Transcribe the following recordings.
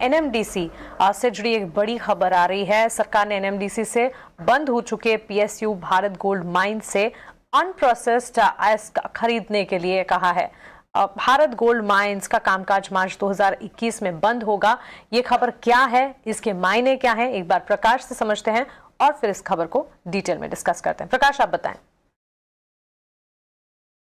NMDC से जुड़ी एक बड़ी खबर आ रही है। सरकार ने एनएमडीसी से बंद हो चुके पीएसयू भारत गोल्ड माइन से अनप्रोसेस्ड आयस्क खरीदने के लिए कहा है। भारत गोल्ड माइंस का कामकाज मार्च 2021 में बंद होगा। ये खबर क्या है, इसके मायने क्या हैं, एक बार प्रकाश से समझते हैं और फिर इस खबर को डिटेल में डिस्कस करते हैं। प्रकाश, आप बताएं।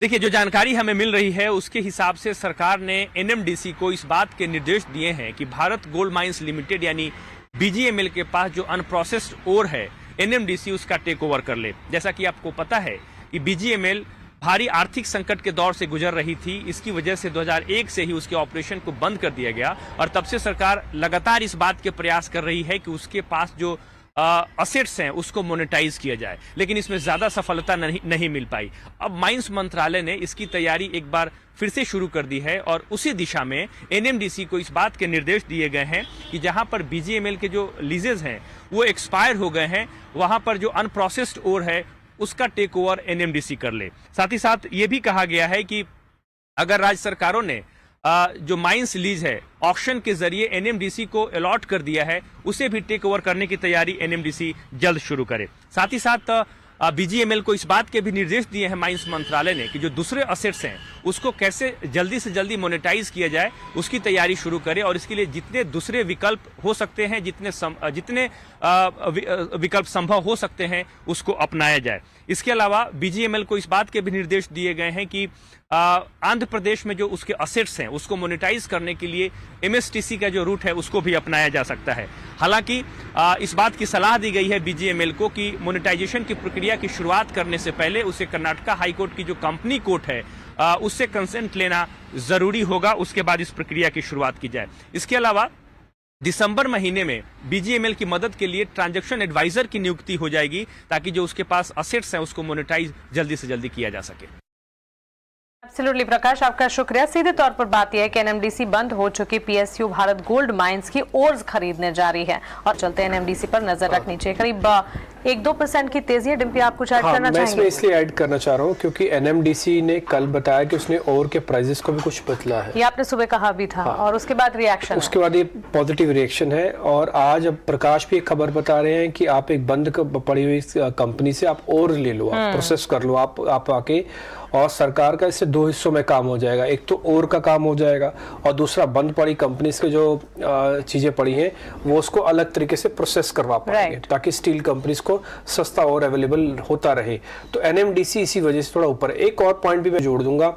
देखिए, जो जानकारी हमें मिल रही है उसके हिसाब से सरकार ने एनएमडीसी को इस बात के निर्देश दिए हैं कि भारत गोल्ड माइंस लिमिटेड यानी बीजीएमएल के पास जो अनप्रोसेस्ड ओर है, एनएमडीसी उसका टेक ओवर कर ले। जैसा कि आपको पता है कि बीजीएमएल भारी आर्थिक संकट के दौर से गुजर रही थी। इसकी वजह से 2001 से ही उसके ऑपरेशन को बंद कर दिया गया और तब से सरकार लगातार इस बात के प्रयास कर रही है कि उसके पास जो असेट्स हैं उसको मोनेटाइज किया जाए, लेकिन इसमें ज्यादा सफलता नहीं मिल पाई। अब माइंस मंत्रालय ने इसकी तैयारी एक बार फिर से शुरू कर दी है और उसी दिशा में एनएमडीसी को इस बात के निर्देश दिए गए हैं कि जहां पर बीजीएमएल के जो लीजेस हैं वो एक्सपायर हो गए हैं, वहां पर जो अनप्रोसेस्ड ओर है उसका टेक ओवर एनएमडीसी कर ले। साथ ही साथ ये भी कहा गया है कि अगर राज्य सरकारों ने जो माइंस लीज है ऑक्शन के जरिए एनएमडीसी को अलॉट कर दिया है, उसे भी टेक ओवर करने की तैयारी एनएमडीसी जल्द शुरू करे। साथ ही साथ बीजीएमएल को इस बात के भी निर्देश दिए हैं माइंस मंत्रालय ने कि जो दूसरे असेट्स हैं उसको कैसे जल्दी से जल्दी मोनेटाइज किया जाए, उसकी तैयारी शुरू करे और इसके लिए जितने दूसरे विकल्प हो सकते हैं, जितने विकल्प संभव हो सकते हैं उसको अपनाया जाए। इसके अलावा बीजीएमएल को इस बात के भी निर्देश दिए गए हैं कि आंध्र प्रदेश में जो उसके असेट्स हैं उसको मोनेटाइज करने के लिए एमएसटीसी का जो रूट है उसको भी अपनाया जा सकता है। हालांकि इस बात की सलाह दी गई है बीजीएमएल को कि मोनेटाइजेशन की प्रक्रिया की शुरुआत करने से पहले उसे कर्नाटका हाईकोर्ट की जो कंपनी कोर्ट है उससे कंसेंट लेना जरूरी होगा, उसके बाद इस प्रक्रिया की शुरुआत की जाए। इसके अलावा दिसंबर महीने में बीजीएमएल की मदद के लिए ट्रांजैक्शन एडवाइजर की नियुक्ति हो जाएगी ताकि जो उसके पास असेट्स हैं उसको मोनेटाइज जल्दी से जल्दी किया जा सके। एब्सोल्युटली प्रकाश, आपका शुक्रिया। सीधे तौर पर बात यह है कि एनएमडीसी बंद हो चुकी पीएसयू भारत गोल्ड माइंस की ओर्स खरीदने जा रही है और चलते एनएमडीसी पर नजर रखनी चाहिए। करीब 1-2% की तेजी है। डिम्पी, आप कुछ ऐड करना चाहेंगे? मैं इसलिए ऐड करना चाह रहा हूँ क्योंकि एनएमडीसी ने कल बताया कि उसने ओर के प्राइसेस को भी कुछ बदला है। ये आपने सुबह कहा भी था। और उसके बाद रिएक्शन, उसके बाद ये पॉजिटिव रिएक्शन है। और आज अब प्रकाश भी एक खबर बता रहे हैं कि आप एक बंद पड़ी हुई कंपनी से आप और ले लो, आप प्रोसेस कर लो, आप आके, और सरकार का इससे 2 हिस्सों में काम हो जाएगा। एक तो और का काम हो जाएगा और दूसरा बंद पड़ी कंपनीज के जो चीजें पड़ी हैं वो उसको अलग तरीके से प्रोसेस करवा पाएंगे ताकि स्टील कंपनीज को सस्ता और अवेलेबल होता रहे। तो एनएमडीसी इसी वजह से थोड़ा ऊपर है। एक और पॉइंट भी मैं जोड़ दूंगा,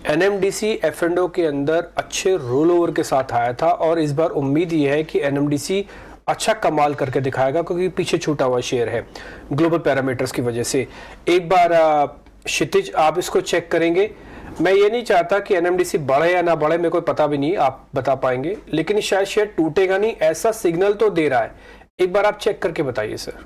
एनएमडीसी एफ&ओ के अंदर अच्छे रोल ओवर के साथ आया था और इस बार उम्मीद ये है कि एनएमडीसी अच्छा कमाल करके दिखाएगा क्योंकि पीछे छूटा हुआ शेयर है ग्लोबल पैरामीटर्स की वजह से। एक बार क्षितिज, आप इसको चेक करेंगे। मैं ये नहीं चाहता कि एनएमडीसी बढ़े या ना बढ़े, मेरे को पता भी नहीं, आप बता पाएंगे, लेकिन शायद शेयर टूटेगा नहीं, ऐसा सिग्नल तो दे रहा है। एक बार आप चेक करके बताइए सर।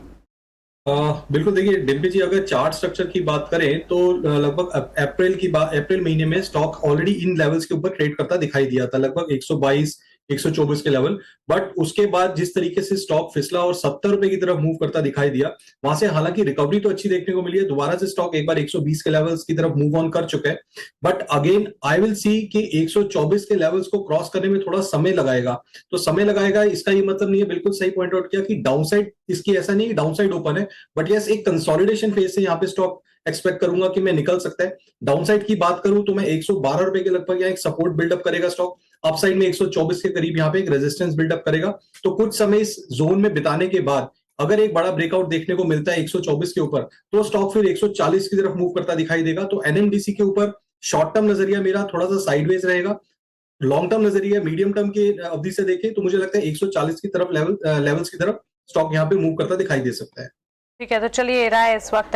बिल्कुल, देखिए डिम्पी जी, अगर चार्ट स्ट्रक्चर की बात करें तो लगभग अप्रैल महीने में स्टॉक ऑलरेडी इन लेवल्स के ऊपर ट्रेड करता दिखाई दिया था, लगभग 122 124 के लेवल। बट उसके बाद जिस तरीके से स्टॉक फिसला और 70 रुपए की तरफ मूव करता दिखाई दिया, वहां से हालांकि रिकवरी तो अच्छी देखने को मिली है। दोबारा से स्टॉक एक बार 120 के लेवल्स की तरफ मूव ऑन कर चुका है, but again I will see कि 124 के लेवल्स को क्रॉस करने में थोड़ा समय लगाएगा। तो समय लगाएगा इसका ये मतलब नहीं है, बिल्कुल सही पॉइंट आउट किया कि डाउनसाइड इसकी ऐसा नहीं डाउनसाइड ओपन है, बट यस एक कंसोलिडेशन फेज से यहाँ पे स्टॉक एक्सपेक्ट करूंगा कि मैं निकल सकता है। डाउनसाइड की बात करूं तो मैं 112 रुपए के लगभग यहाँ एक सपोर्ट बिल्डअप करेगा स्टॉक, अपसाइड में 124 के करीब यहाँ पे एक रेजिस्टेंस बिल्डअप करेगा। तो कुछ समय इस जोन में बिताने के बाद अगर एक बड़ा ब्रेकआउट देखने को मिलता है 124 के ऊपर, तो स्टॉक फिर 140 की तरफ मूव करता दिखाई देगा। तो एनएमडीसी के ऊपर शॉर्ट टर्म नजरिया मेरा थोड़ा सा साइडवेज रहेगा। लॉन्ग टर्म नजरिया मीडियम टर्म की अवधि से देखें तो मुझे लगता है 140 की तरफ लेवल्स की तरफ स्टॉक यहाँ पे मूव करता दिखाई दे सकता है। ठीक है, तो चलिए राय इस वक्त